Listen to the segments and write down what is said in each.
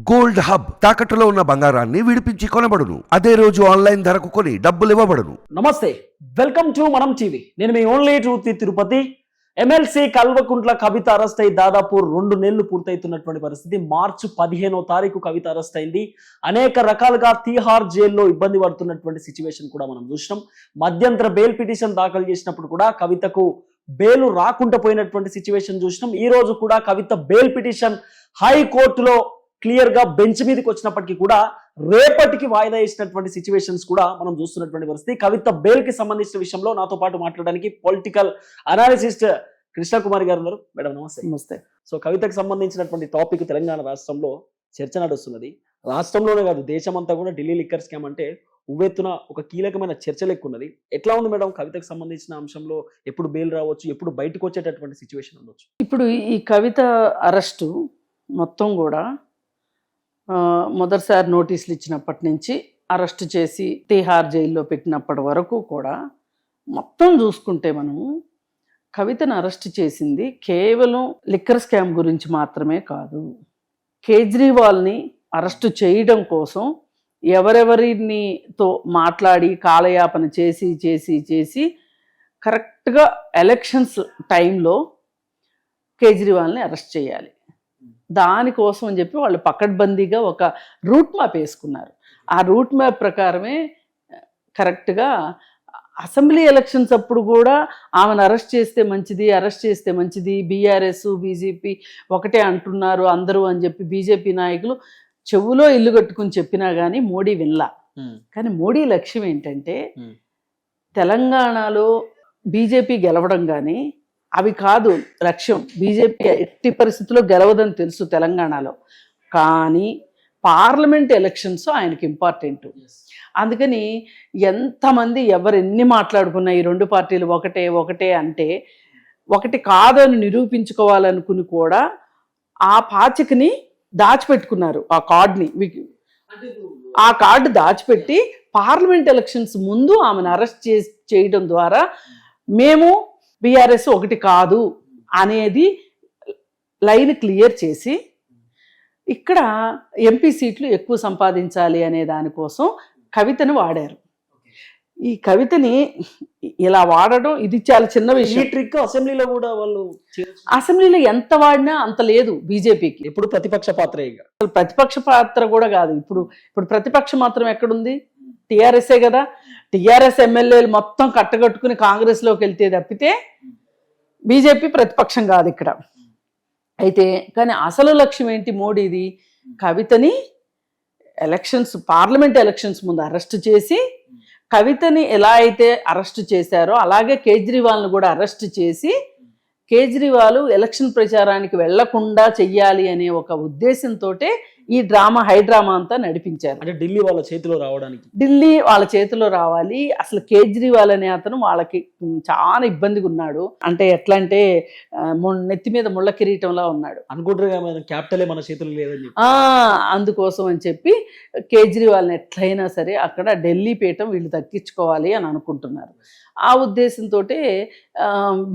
Gold hub తాకట్టులో ఉన్న బంగారాన్ని విడిపించి కొనబడును. అదే రోజు ఆన్లైన్ ధరకు కొని డబ్బులు ఇవ్వబడును. నమస్తే, వెల్కమ్ టు మనం టీవీ. నేను మీ only truth Tirupati. MLC Kalvakuntla Kavitha arrest అయి దాదాపు 2 నెలలు పూర్తవుతున్నటువంటి పరిస్థితి. మార్చి 15వ తారీఖు కవిత అరెస్ట్ అయింది. అనేక రకాలుగా తీహార్ జైల్లో ఇబ్బంది పడుతున్నటువంటి సిచ్యువేషన్ కూడా మనం చూసినాం. మధ్యంతర బెయిల్ పిటిషన్ దాఖలు చేసినప్పుడు కూడా కవితకు బెయిల్ రాకుండా పోయినటువంటి సిచ్యువేషన్ చూసినాం. ఈ రోజు కూడా కవిత బెయిల్ పిటిషన్ హైకోర్టులో క్లియర్ గా బెంచ్ మీదకి వచ్చినప్పటికీ కూడా రేపటికి వాయిదా వేసినటువంటి సిచ్యువేషన్స్ కూడా మనం చూస్తున్నటువంటి పరిస్థితి. కవిత బెయిల్ కి సంబంధించిన విషయంలో నాతో పాటు మాట్లాడడానికి పొలిటికల్ అనాలిసిస్ట్ కృష్ణకుమారి గారు ఉన్నారు. మేడం నమస్తే. నమస్తే. సో కవితకు సంబంధించినటువంటి టాపిక్ తెలంగాణ రాష్ట్రంలో చర్చ నడుస్తున్నది. రాష్ట్రంలోనే కాదు, దేశమంతా కూడా ఢిల్లీ లిక్కర్ స్కామ్ అంటే ఉవ్వెత్తున ఒక కీలకమైన చర్చ లెక్కున్నది. ఎట్లా ఉంది మేడం కవితకు సంబంధించిన అంశంలో? ఎప్పుడు బెయిల్ రావచ్చు, ఎప్పుడు బయటకు వచ్చేటటువంటి సిచ్యువేషన్ ఉండొచ్చు? ఇప్పుడు ఈ కవిత అరెస్టు మొత్తం కూడా మొదటిసారి నోటీసులు ఇచ్చినప్పటి నుంచి అరెస్ట్ చేసి తీహార్ జైల్లో పెట్టినప్పటి వరకు కూడా మొత్తం చూసుకుంటే మనం కవితను అరెస్ట్ చేసింది కేవలం లిక్కర్ స్కామ్ గురించి మాత్రమే కాదు. కేజ్రీవాల్ని అరెస్ట్ చేయడం కోసం ఎవరెవరితో మాట్లాడి కాలయాపన చేసి చేసి చేసి కరెక్ట్గా ఎలక్షన్స్ టైంలో కేజ్రీవాల్ని అరెస్ట్ చేయాలి. దానికోసం అని చెప్పి వాళ్ళు పకడ్బందీగా ఒక రూట్ మ్యాప్ వేసుకున్నారు. ఆ రూట్ మ్యాప్ ప్రకారమే కరెక్ట్గా అసెంబ్లీ ఎలక్షన్స్ అప్పుడు కూడా ఆమెను అరెస్ట్ చేస్తే మంచిది బీఆర్ఎస్ బీజేపీ ఒకటే అంటున్నారు అందరూ అని చెప్పి బీజేపీ నాయకులు చెవులో ఇల్లు కట్టుకుని చెప్పినా కానీ మోడీ వినలా. కానీ మోడీ లక్ష్యం ఏంటంటే తెలంగాణలో బీజేపీ గెలవడం కానీ అవి కాదు లక్ష్యం. బీజేపీ ఎట్టి పరిస్థితుల్లో గెలవదని తెలుసు తెలంగాణలో, కానీ పార్లమెంట్ ఎలక్షన్స్ ఆయనకి ఇంపార్టెంట్. అందుకని ఎంతమంది ఎన్ని మాట్లాడుకున్నా ఈ రెండు పార్టీలు ఒకటే అంటే ఒకటి కాదని నిరూపించుకోవాలనుకుని కూడా ఆ పాచికని దాచిపెట్టుకున్నారు. ఆ కార్డు దాచిపెట్టి పార్లమెంట్ ఎలక్షన్స్ ముందు ఆమెను అరెస్ట్ చేయడం ద్వారా మేము బీఆర్ఎస్ ఒకటి కాదు అనేది లైన్ క్లియర్ చేసి ఇక్కడ ఎంపీ సీట్లు ఎక్కువ సంపాదించాలి అనే దానికోసం కవితను వాడారు. ఈ కవితని ఇలా వాడడం ఇది చాలా చిన్న విషయం. ఈ ట్రిక్ అసెంబ్లీలో కూడా వాళ్ళు అసెంబ్లీలో ఎంత వాడినా అంత లేదు బీజేపీకి. ఎప్పుడు ప్రతిపక్ష పాత్ర, అసలు ప్రతిపక్ష పాత్ర కూడా కాదు. ఇప్పుడు ప్రతిపక్ష మాత్రం ఎక్కడుంది? టీఆర్ఎస్ఏ కదా. టీఆర్ఎస్ ఎమ్మెల్యేలు మొత్తం కట్టగట్టుకుని కాంగ్రెస్లోకి వెళ్తే తప్పితే బీజేపీ ప్రతిపక్షం కాదు ఇక్కడ. అయితే కానీ అసలు లక్ష్యం ఏంటి మోడీది? కవితని పార్లమెంట్ ఎలక్షన్స్ ముందు అరెస్ట్ చేసి కవితని ఎలా అయితే అరెస్ట్ చేశారో అలాగే కేజ్రీవాల్ను కూడా అరెస్ట్ చేసి కేజ్రీవాల్ ఎలక్షన్ ప్రచారానికి వెళ్లకుండా చెయ్యాలి అనే ఒక ఉద్దేశంతో ఈ హైడ్రామా అంతా నడిపించారు. అంటే ఢిల్లీ వాళ్ళ చేతిలో రావాలి. అసలు కేజ్రీవాల్ అనే అతను వాళ్ళకి చాలా ఇబ్బందిగా ఉన్నాడు. అంటే ఎట్లా అంటే నెత్తి మీద ముళ్ళ కిరీటంలా ఉన్నాడు అనుకుంటారు. క్యాపిటలే మన చేతిలో లేదని అందుకోసం అని చెప్పి కేజ్రీవాల్ని ఎట్లయినా సరే అక్కడ ఢిల్లీ పీఠం వీళ్ళు దక్కించుకోవాలి అని అనుకుంటున్నారు. ఆ ఉద్దేశంతో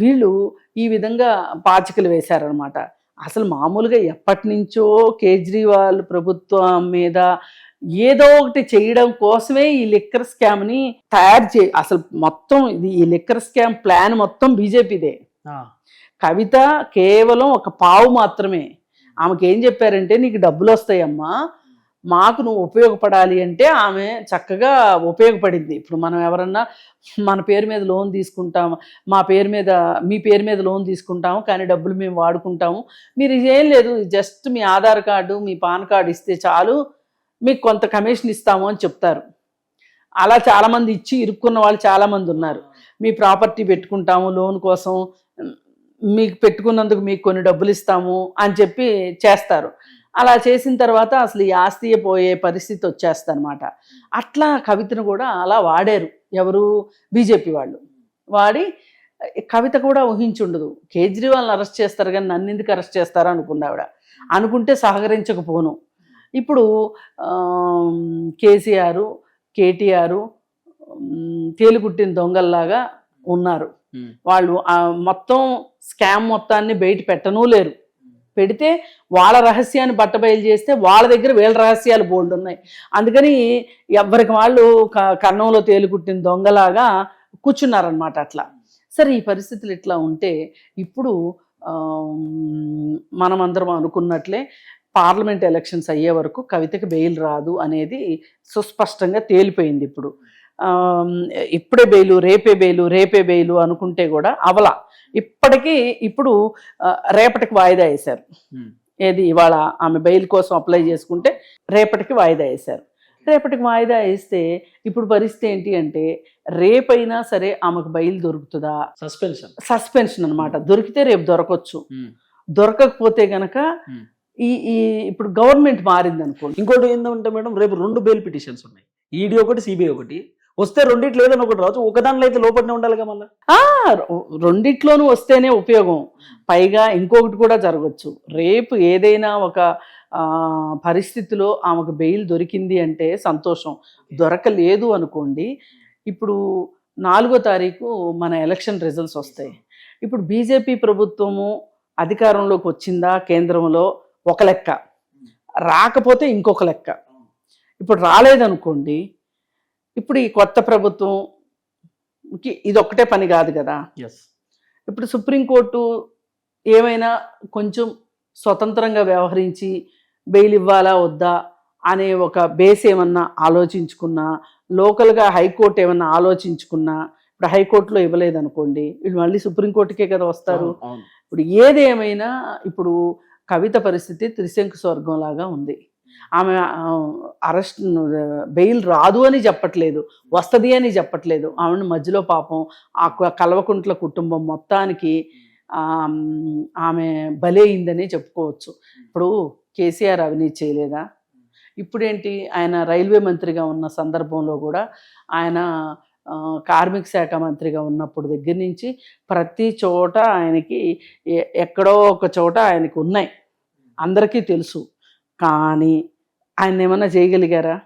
వీళ్ళు ఈ విధంగా పాచికలు వేశారనమాట. అసలు మామూలుగా ఎప్పటి నుంచో కేజ్రీవాల్ ప్రభుత్వం మీద ఏదో ఒకటి చేయడం కోసమే ఈ లిక్కర్ స్కామ్ని అసలు మొత్తం ఈ లిక్కర్ స్కామ్ ప్లాన్ మొత్తం బీజేపీదే. కవిత కేవలం ఒక పావు మాత్రమే. ఆమెకి ఏం చెప్పారంటే, నీకు డబ్బులు వస్తాయమ్మా, మాకు నువ్వు ఉపయోగపడాలి అంటే ఆమె చక్కగా ఉపయోగపడింది. ఇప్పుడు మనం ఎవరన్నా మన పేరు మీద లోన్ తీసుకుంటాము, మీ పేరు మీద లోన్ తీసుకుంటాము, కానీ డబ్బులు మేము వాడుకుంటాము, మీరు ఏం లేదు జస్ట్ మీ ఆధార్ కార్డు మీ పాన్ కార్డు ఇస్తే చాలు మీకు కొంత కమిషన్ ఇస్తాము అని చెప్తారు. అలా చాలామంది ఇచ్చి ఇరుక్కున్న వాళ్ళు చాలామంది ఉన్నారు. మీ ప్రాపర్టీ పెట్టుకుంటాము లోన్ కోసం, మీకు పెట్టుకున్నందుకు మీకు కొన్ని డబ్బులు ఇస్తాము అని చెప్పి చేస్తారు. అలా చేసిన తర్వాత అసలు ఈ ఆస్తియే పోయే పరిస్థితి వచ్చేస్తనమాట. అట్లా కవితను కూడా అలా వాడారు. ఎవరు? బీజేపీ వాళ్ళు వాడి. కవిత కూడా ఊహించుండదు కేజ్రీవాల్ని అరెస్ట్ చేస్తారు కానీ నన్ను ఎందుకు అరెస్ట్ చేస్తారో అనుకుంది ఆవిడ. అనుకుంటే సహకరించకపోను. ఇప్పుడు కేటీఆర్ తేలికుట్టిన దొంగల్లాగా ఉన్నారు. వాళ్ళు మొత్తం స్కామ్ మొత్తాన్ని బయట పెట్టనూ లేరు. పెడితే వాళ్ళ రహస్యాన్ని బట్టబయలు చేస్తే వాళ్ళ దగ్గర వీళ్ళ రహస్యాలు బోల్డ్ ఉన్నాయి. అందుకని ఎవరికి వాళ్ళు కన్నంలో తేలుకుట్టిన దొంగలాగా కూర్చున్నారనమాట. అట్లా సరే ఈ పరిస్థితులు ఇట్లా ఉంటే ఇప్పుడు మనమందరం అనుకున్నట్లే పార్లమెంట్ ఎలక్షన్స్ అయ్యే వరకు కవితకి బెయిల్ రాదు అనేది సుస్పష్టంగా తేలిపోయింది. ఇప్పుడు ఇప్పుడే బెయిలు, రేపే బెయిలు అనుకుంటే కూడా అవలా. ఇప్పుడు రేపటికి వాయిదా వేశారు. ఏది ఇవాళ ఆమె బెయిల్ కోసం అప్లై చేసుకుంటే రేపటికి వాయిదా వేశారు. రేపటికి వాయిదా వేస్తే ఇప్పుడు పరిస్థితి ఏంటి అంటే రేపైనా సరే ఆమెకు బెయిల్ దొరుకుతుందా? సస్పెన్షన్ అనమాట. దొరికితే రేపు దొరకవచ్చు, దొరకకపోతే గనక ఈ ఇప్పుడు గవర్నమెంట్ మారింది అనుకోండి. ఇంకోటి ఏంటంటే మేడం, రేపు 2 బెయిల్ పిటిషన్స్ ఉన్నాయి, ఈడీ ఒకటి, సిబిఐ ఒకటి. వస్తే రెండిట్లో ఏదైనా ఒకటి రావచ్చు, ఒకదానిలో అయితే లోపలనే ఉండాలిగా. మళ్ళీ రెండిట్లోనూ వస్తేనే ఉపయోగం. పైగా ఇంకొకటి కూడా జరగచ్చు. రేపు ఏదైనా ఒక పరిస్థితిలో ఆమెకు బెయిల్ దొరికింది అంటే సంతోషం, దొరకలేదు అనుకోండి. ఇప్పుడు 4వ తారీఖు మన ఎలక్షన్ రిజల్ట్స్ వస్తాయి. ఇప్పుడు బీజేపీ ప్రభుత్వము అధికారంలోకి వచ్చిందా కేంద్రంలో ఒక లెక్క, రాకపోతే ఇంకొక లెక్క. ఇప్పుడు రాలేదనుకోండి, ఇప్పుడు ఈ కొత్త ప్రభుత్వంకి ఇది ఒక్కటే పని కాదు కదా. ఇప్పుడు సుప్రీంకోర్టు ఏమైనా కొంచెం స్వతంత్రంగా వ్యవహరించి బెయిల్ ఇవ్వాలా వద్దా అనే ఒక బేస్ ఏమన్నా ఆలోచించుకున్నా, లోకల్గా హైకోర్టు ఏమన్నా ఆలోచించుకున్నా, ఇప్పుడు హైకోర్టులో ఇవ్వలేదనుకోండి, వీళ్ళు మళ్ళీ సుప్రీంకోర్టుకే కదా వస్తారు. ఇప్పుడు ఏదేమైనా ఇప్పుడు కవిత పరిస్థితి త్రిశంకు స్వర్గం లాగా ఉంది. ఆమె అరెస్ట్ బెయిల్ రాదు అని చెప్పట్లేదు, వస్తుంది అని చెప్పట్లేదు. ఆమెను మధ్యలో పాపం ఆ కల్వకుంట్ల కుటుంబం మొత్తానికి ఆమె బలైందని చెప్పుకోవచ్చు. ఇప్పుడు కేసీఆర్ అవినీతి చేయలేదా? ఇప్పుడేంటి, ఆయన రైల్వే మంత్రిగా ఉన్న సందర్భంలో కూడా, ఆయన కార్మిక శాఖ మంత్రిగా ఉన్నప్పుడు దగ్గర నుంచి ప్రతి చోట ఆయనకి ఎక్కడో ఒక చోట ఆయనకు ఉన్నాయి, అందరికీ తెలుసు. కానీ ఆయన ఏమన్నా చేయగలిగారా?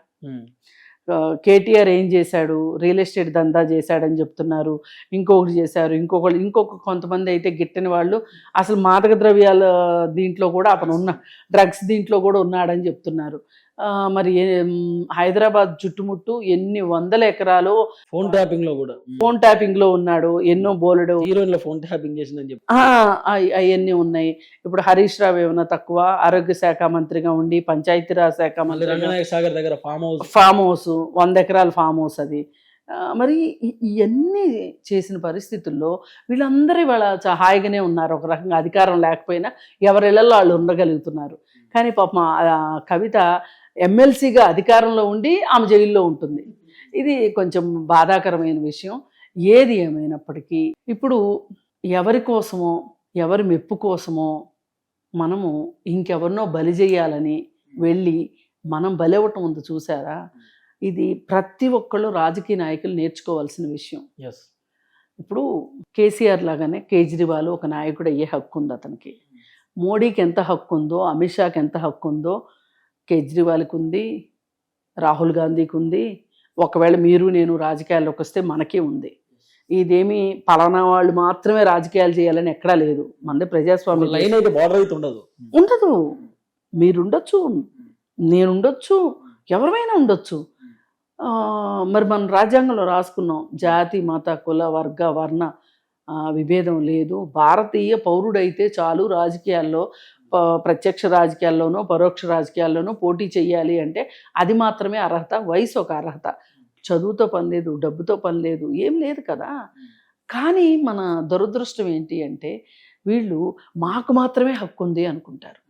కేటీఆర్ ఏం చేశాడు? రియల్ ఎస్టేట్ దందా చేశాడని చెప్తున్నారు, ఇంకొకటి చేశారు, ఇంకొక కొంతమంది అయితే గిట్టని వాళ్ళు అసలు మాదక ద్రవ్యాల దీంట్లో కూడా అతను డ్రగ్స్ దీంట్లో కూడా ఉన్నాడని చెప్తున్నారు. మరి హైదరాబాద్ చుట్టుముట్టు ఎన్ని వందల ఎకరాలు ఫోన్ ట్యాపింగ్ లో ఉన్నాడు, ఎన్నో బోలెడు హీరోయిన్ల ఫోన్ ట్యాపింగ్ చేసిందని చెప్పి అవన్నీ ఉన్నాయి. ఇప్పుడు హరీష్ రావు ఏమన్నా తక్కువ? ఆరోగ్య శాఖ మంత్రిగా ఉండి పంచాయతీరాజ్ శాఖ మంత్రి, రంగనాయక సాగర్ దగ్గర ఫామ్ హౌస్ 100 ఎకరాల ఫామ్ హౌస్ అది. మరి ఇవన్నీ చేసిన పరిస్థితుల్లో వీళ్ళందరూ ఇవాళ హాయిగానే ఉన్నారు. ఒక రకంగా అధికారం లేకపోయినా ఎవరిళ్ళల్లో వాళ్ళు ఉండగలుగుతున్నారు. కానీ పాపం కవిత ఎమ్మెల్సీగా అధికారంలో ఉండి ఆమె జైల్లో ఉంటుంది. ఇది కొంచెం బాధాకరమైన విషయం. ఏది ఏమైనప్పటికీ ఇప్పుడు ఎవరి కోసమో, ఎవరి మెప్పు కోసమో మనము ఇంకెవరినో బలి చేయాలని వెళ్ళి మనం బలవటం ఉంది చూసారా? ఇది ప్రతి ఒక్కళ్ళు రాజకీయ నాయకులు నేర్చుకోవాల్సిన విషయం. ఇప్పుడు కేసీఆర్ లాగానే కేజ్రీవాల్ ఒక నాయకుడు అయ్యే హక్కు ఉంది అతనికి. మోడీకి ఎంత హక్కు ఉందో, అమిత్ షాకి ఎంత హక్కు ఉందో కేజ్రీవాల్కి ఉంది, రాహుల్ గాంధీకి ఉంది. ఒకవేళ మీరు నేను రాజకీయాల్లోకి వస్తే మనకే ఉంది. ఇదేమి పలానా వాళ్ళు మాత్రమే రాజకీయాలు చేయాలని ఎక్కడా లేదు. మనది ప్రజాస్వామ్యం. లైన్ అయితే బార్డర్ అయితే ఉండదు. మీరుండొచ్చు, నేనుండొచ్చు, ఎవరైనా ఉండొచ్చు. మరి మనం రాజ్యాంగంలో రాసుకున్నాం, జాతి, మత, కుల, వర్గ, వర్ణ విభేదం లేదు. భారతీయ పౌరుడైతే చాలు రాజకీయాల్లో, ప్రత్యక్ష రాజకీయాల్లోనూ పరోక్ష రాజకీయాల్లోనూ పోటీ చెయ్యాలి అంటే అది మాత్రమే అర్హత. వయసు ఒక అర్హత. చదువుతో పని లేదు, డబ్బుతో పని లేదు, ఏం లేదు కదా. కానీ మన దురదృష్టం ఏంటి అంటే వీళ్ళు మాకు మాత్రమే హక్కు ఉంది అనుకుంటారు.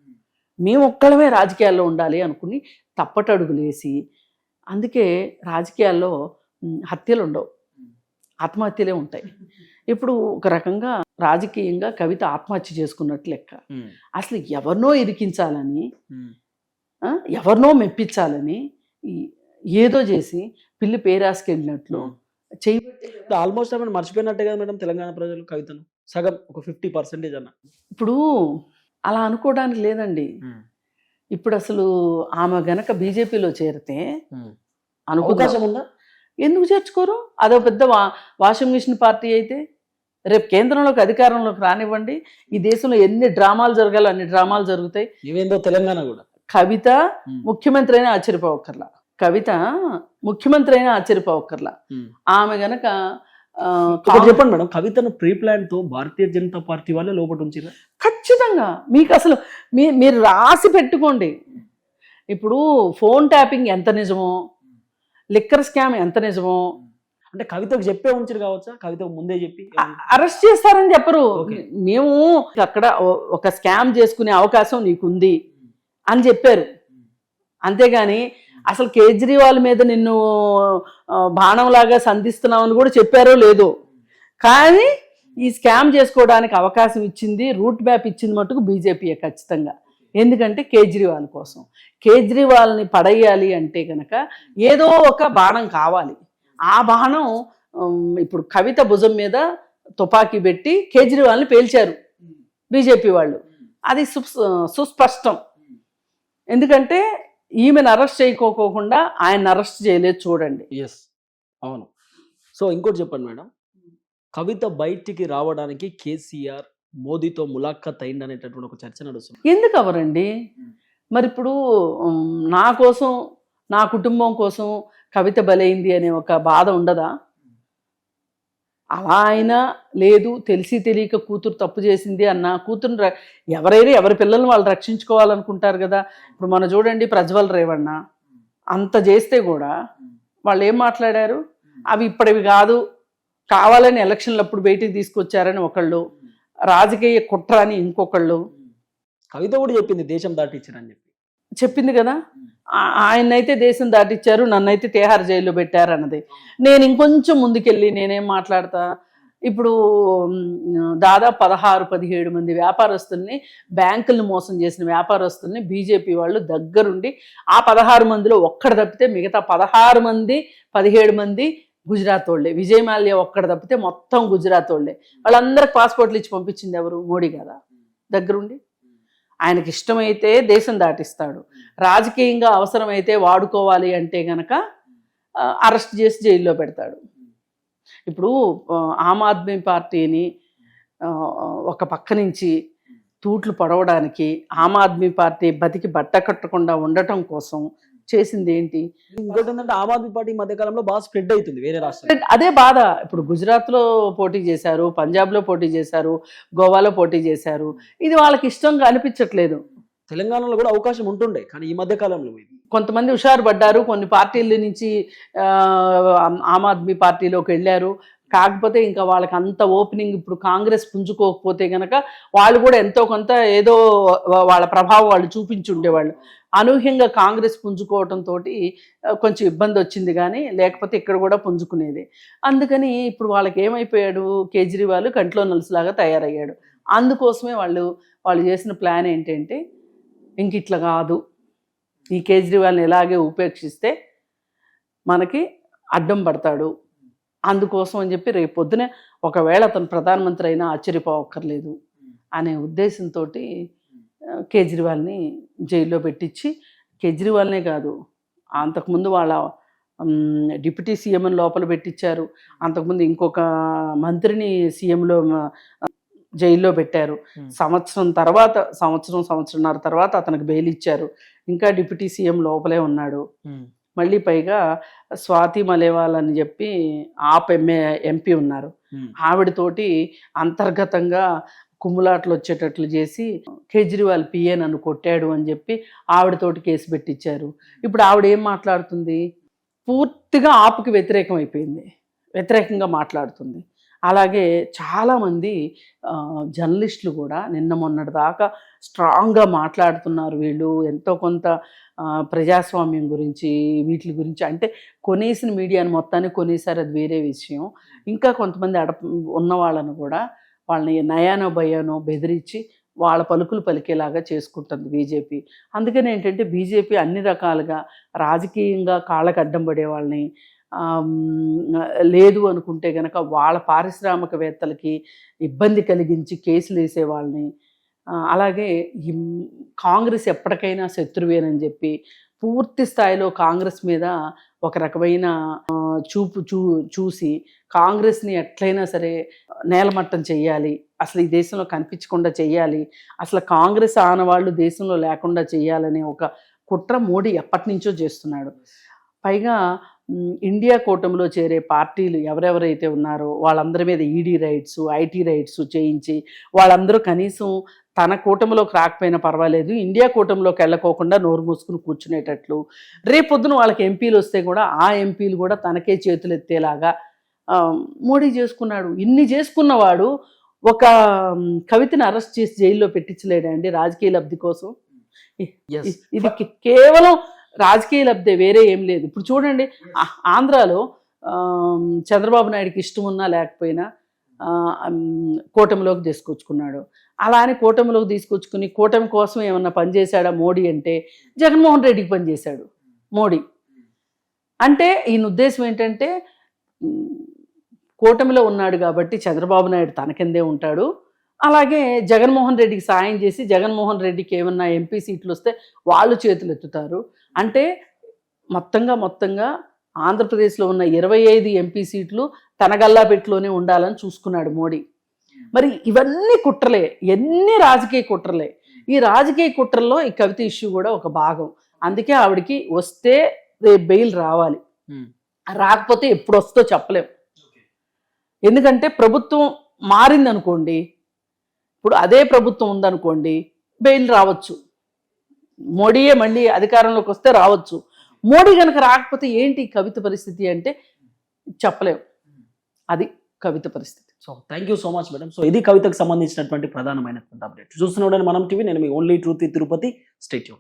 మేము ఒక్కడమే రాజకీయాల్లో ఉండాలి అనుకుని తప్పటడుగులేసి, అందుకే రాజకీయాల్లో హత్యలు ఉండవు, ఆత్మహత్యలే ఉంటాయి. ఇప్పుడు ఒక రకంగా రాజకీయంగా కవిత ఆత్మహత్య చేసుకున్నట్లు లెక్క. అసలు ఎవరినో ఇరికించాలని, ఎవరినో మెప్పించాలని ఏదో చేసి పిల్లి పేరాసుకెళ్ళినట్లు చేయబట్టి ఆల్మోస్ట్ ఆమె మర్చిపోయినట్టే కదా మేడం తెలంగాణ ప్రజలు కవితను. సగం ఒక 50% అన్న. ఇప్పుడు అలా అనుకోవడానికి లేదండి. ఇప్పుడు అసలు ఆమె గనక బీజేపీలో చేరితే అవకాశం ఉందా? ఎందుకు చేర్చుకోరు? అదో పెద్ద వాషింగ్ మిషన్ పార్టీ అయితే రేపు కేంద్రంలోకి అధికారంలోకి రానివ్వండి, ఈ దేశంలో ఎన్ని డ్రామాలు జరగాలో అన్ని డ్రామాలు జరుగుతాయి. ఇవేందో తెలంగాణ కూడా కవిత ముఖ్యమంత్రి అయినా ఆశ్చర్యపోవక్కర్లా, కవిత ముఖ్యమంత్రి అయినా ఆశ్చర్యపోవక్కర్లా. ఆమె గనక ఒకటి చెప్పండి మేడం, కవితను ప్రీ ప్లాన్ తో భారతీయ జనతా పార్టీ వాళ్ళే లోపల ఉంచారు. ఖచ్చితంగా మీకు అసలు మీరు రాసి పెట్టుకోండి. ఇప్పుడు ఫోన్ ట్యాపింగ్ ఎంత నిజమో, లిక్కర్ స్కామ్ ఎంత నిజమో, అంటే కవితకు చెప్పే ఉంచారు కావచ్చా? కవితకు ముందే చెప్పి అరెస్ట్ చేస్తారని చెప్పరు. మేము అక్కడ ఒక స్కామ్ చేసుకునే అవకాశం నీకుంది అని చెప్పారు. అంతేగాని అసలు కేజ్రీవాల్ మీద నిన్ను బాణంలాగా సంధిస్తున్నామని కూడా చెప్పారో లేదో. కానీ ఈ స్కామ్ చేసుకోవడానికి అవకాశం ఇచ్చింది, రూట్ మ్యాప్ ఇచ్చింది మటుకు బీజేపీయే ఖచ్చితంగా. ఎందుకంటే కేజ్రీవాల్ కోసం. కేజ్రీవాల్ని పడేయాలి అంటే కనుక ఏదో ఒక బాణం కావాలి. ఆ బాణం ఇప్పుడు కవిత భుజం మీద తుపాకీ పెట్టి కేజ్రీవాల్ని పేల్చారు బీజేపీ వాళ్ళు. అది సుస్పష్టం. ఎందుకంటే ఈమెను అరెస్ట్ చేయకోకుండా ఆయన అరెస్ట్ చేయలేదు చూడండి. ఎస్, అవును. సో ఇంకోటి చెప్పండి మేడం, కవిత బయటికి రావడానికి కేసీఆర్ మోదీతో ములాఖత్ అయింది అనేటటువంటి ఒక చర్చ నడుస్తుంది. ఎందుకు అవరండి? మరి ఇప్పుడు నా కోసం, నా కుటుంబం కోసం కవిత బలైంది అనే ఒక బాధ ఉండదా? అలా అయినా లేదు, తెలిసి తెలియక కూతురు తప్పు చేసింది అన్న కూతురు ఎవరైనా ఎవరి పిల్లల్ని వాళ్ళు రక్షించుకోవాలనుకుంటారు కదా. ఇప్పుడు మనం చూడండి, ప్రజ్వల్ రేవಣ್ణ అంత చేస్తే కూడా వాళ్ళు ఏం మాట్లాడారు? అవి ఇప్పటివి కాదు, కావాలని ఎలక్షన్లు అప్పుడు బయటికి తీసుకొచ్చారని ఒకళ్ళు, రాజకీయ కుట్ర అని ఇంకొకళ్ళు. కవిత కూడా చెప్పింది దేశం దాటిచ్చారని చెప్పింది కదా. ఆయన్నైతే దేశం దాటిచ్చారు, నన్నైతే తిహార్ జైల్లో పెట్టారు అన్నది. నేను ఇంకొంచెం ముందుకెళ్ళి నేనేం మాట్లాడతా, ఇప్పుడు దాదాపు 16-17 మంది వ్యాపారస్తుల్ని, బ్యాంకులను మోసం చేసిన వ్యాపారస్తుల్ని బీజేపీ వాళ్ళు దగ్గరుండి, ఆ 16 మందిలో ఒక్కడు తప్పితే మిగతా 16 మంది 17 మంది గుజరాత్ వాళ్ళే. విజయ్ మాల్యా ఒక్కడ తప్పితే మొత్తం గుజరాత్ వాళ్ళే. వాళ్ళందరికి పాస్పోర్ట్లు ఇచ్చి పంపించింది ఎవరు? మోడీ కదా దగ్గరుండి. ఆయనకి ఇష్టమైతే దేశం దాటిస్తాడు, రాజకీయంగా అవసరమైతే వాడుకోవాలి అంటే గనక అరెస్ట్ చేసి జైల్లో పెడతాడు. ఇప్పుడు ఆమ్ ఆద్మీ పార్టీని ఒక పక్క నుంచి తూట్లు పడవడానికి, ఆమ్ ఆద్మీ పార్టీ బతికి బట్ట కట్టకుండా ఉండటం కోసం చేసింది ఏంటి? ఇంకోటి ఏంటంటే ఆమ్ ఆద్మీ పార్టీ మధ్యకాలంలో బాగా స్ప్రెడ్ అవుతుంది వేరే రాష్ట్రాలు. అదే బాధ. ఇప్పుడు గుజరాత్లో పోటీ చేశారు, పంజాబ్లో పోటీ చేశారు, గోవాలో పోటీ చేశారు. ఇది వాళ్ళకి ఇష్టంగా అనిపించట్లేదు. తెలంగాణలో కూడా అవకాశం ఉంటుండే, కానీ ఈ మధ్య కాలంలో కొంతమంది హుషారు పడ్డారు, కొన్ని పార్టీల నుంచి ఆమ్ ఆద్మీ పార్టీలోకి వెళ్ళారు. కాకపోతే ఇంకా వాళ్ళకి అంత ఓపెనింగ్ ఇప్పుడు కాంగ్రెస్ పుంజుకోకపోతే కనుక వాళ్ళు కూడా ఎంతో కొంత ఏదో వాళ్ళ ప్రభావం వాళ్ళు చూపించి ఉండేవాళ్ళు. అనూహ్యంగా కాంగ్రెస్ పుంజుకోవడంతో కొంచెం ఇబ్బంది వచ్చింది, కానీ లేకపోతే ఇక్కడ కూడా పుంజుకునేది. అందుకని ఇప్పుడు వాళ్ళకి ఏమైపోయాడు, కేజ్రీవాల్ కంట్లో నలుసులాగా తయారయ్యాడు. అందుకోసమే వాళ్ళు చేసిన ప్లాన్ ఏంటంటే, ఇంక ఇట్లా కాదు, ఈ కేజ్రీవాల్ని ఎలాగే ఉపేక్షిస్తే మనకి అడ్డం పడతాడు, అందుకోసం అని చెప్పి రేపు పొద్దునే ఒకవేళ అతను ప్రధానమంత్రి అయినా ఆశ్చర్యపోవక్కర్లేదు అనే ఉద్దేశంతో కేజ్రీవాల్ని జైల్లో పెట్టించి, కేజ్రీవాల్నే కాదు అంతకుముందు వాళ్ళ డిప్యూటీ సీఎంని లోపల పెట్టించారు, అంతకుముందు ఇంకొక మంత్రిని సీఎంలో జైల్లో పెట్టారు. సంవత్సరంన్నర తర్వాత అతనికి బెయిల్ ఇచ్చారు. ఇంకా డిప్యూటీ సీఎం లోపలే ఉన్నాడు. మళ్ళీ పైగా స్వాతి మలేవాల్ అని చెప్పి ఆప్ ఎంపీ ఉన్నారు, ఆవిడతోటి అంతర్గతంగా కుమ్ములాట్లు వచ్చేటట్లు చేసి కేజ్రీవాల్ పిఏ నన్ను కొట్టాడు అని చెప్పి ఆవిడతోటి కేసు పెట్టించారు. ఇప్పుడు ఆవిడ ఏం మాట్లాడుతుంది? పూర్తిగా ఆపుకి వ్యతిరేకంగా మాట్లాడుతుంది. అలాగే చాలామంది జర్నలిస్టులు కూడా నిన్న మొన్నటి దాకా స్ట్రాంగ్గా మాట్లాడుతున్నారు. వీళ్ళు ఎంతో కొంత ప్రజాస్వామ్యం గురించి, వీటి గురించి, అంటే కొనేసిన మీడియాని మొత్తాన్ని కొనేసారు, అది వేరే విషయం. ఇంకా కొంతమంది ఉన్న వాళ్ళను కూడా వాళ్ళని నయానో భయానో బెదిరించి వాళ్ళ పలుకులు పలికేలాగా చేసుకుంటుంది బీజేపీ. అందుకని ఏంటంటే బీజేపీ అన్ని రకాలుగా రాజకీయంగా కాళ్ళకు అడ్డం పడే వాళ్ళని, లేదు అనుకుంటే కనుక వాళ్ళ పారిశ్రామికవేత్తలకి ఇబ్బంది కలిగించి కేసులు వేసే వాళ్ళని, అలాగే కాంగ్రెస్ ఎప్పటికైనా శత్రువేనని చెప్పి పూర్తి స్థాయిలో కాంగ్రెస్ మీద ఒక రకమైన చూసి కాంగ్రెస్ని ఎట్లయినా సరే నేలమట్టం చెయ్యాలి, అసలు ఈ దేశంలో కనిపించకుండా చెయ్యాలి, అసలు కాంగ్రెస్ ఆనవాళ్ళు దేశంలో లేకుండా చెయ్యాలనే ఒక కుట్ర మోడీ ఎప్పటి నుంచో చేస్తున్నాడు. పైగా ఇండియా కూటమిలో చేరే పార్టీలు ఎవరెవరైతే ఉన్నారో వాళ్ళందరి మీద ఈడీ రైట్స్, ఐటీ రైట్స్ చేయించి వాళ్ళందరూ కనీసం తన కూటమిలోకి రాకపోయినా పర్వాలేదు, ఇండియా కూటమిలోకి వెళ్ళకోకుండా నోరు మూసుకుని కూర్చునేటట్లు, రేపొద్దున వాళ్ళకి ఎంపీలు వస్తే కూడా ఆ ఎంపీలు కూడా తనకే చేతులు ఎత్తేలాగా మోడీ చేసుకున్నాడు. ఇన్ని చేసుకున్నవాడు ఒక కవితని అరెస్ట్ చేసి జైల్లో పెట్టించలేడండి రాజకీయ లబ్ధి కోసం. ఇది కేవలం రాజకీయ లబ్ధే, వేరే ఏం లేదు. ఇప్పుడు చూడండి, ఆంధ్రాలో చంద్రబాబు నాయుడికి ఇష్టం ఉన్నా లేకపోయినా కూటమిలోకి తీసుకొచ్చుకున్నాడు. అలా అని కూటమిలోకి తీసుకొచ్చుకుని కూటమి కోసం ఏమన్నా పనిచేశాడా మోడీ అంటే జగన్మోహన్ రెడ్డికి పనిచేశాడు మోడీ. అంటే ఈయన ఉద్దేశం ఏంటంటే కూటమిలో ఉన్నాడు కాబట్టి చంద్రబాబు నాయుడు తన కిందే ఉంటాడు, అలాగే జగన్మోహన్ రెడ్డికి సాయం చేసి జగన్మోహన్ రెడ్డికి ఏమన్నా ఎంపీ సీట్లు వస్తే వాళ్ళు చేతులు ఎత్తుతారు. అంటే మొత్తంగా ఆంధ్రప్రదేశ్లో ఉన్న 25 ఎంపీ సీట్లు తన గల్లాపెట్టులోనే ఉండాలని చూసుకున్నాడు మోడీ. మరి ఇవన్నీ కుట్రలే, ఎన్ని రాజకీయ కుట్రలే. ఈ రాజకీయ కుట్రల్లో ఈ కవిత ఇష్యూ కూడా ఒక భాగం. అందుకే ఆవిడకి వస్తే రేపు బెయిల్ రావాలి, రాకపోతే ఎప్పుడు వస్తుందో చెప్పలేం. ఎందుకంటే ప్రభుత్వం మారిందనుకోండి, ఇప్పుడు అదే ప్రభుత్వం ఉందనుకోండి, బెయిల్ రావచ్చు, మోడీయే మళ్ళీ అధికారంలోకి వస్తే రావచ్చు. మోడీ కనుక రాకపోతే ఏంటి కవిత పరిస్థితి అంటే చెప్పలేం. అది కవిత పరిస్థితి. So thank you so much madam. So ఇది కవితకు సంబంధించినటువంటి ప్రధానమైనటువంటి అప్డేట్. చూస్తున్నాడు మనం టీవీ. నేను మీ only truth Tirupati. Stay tune.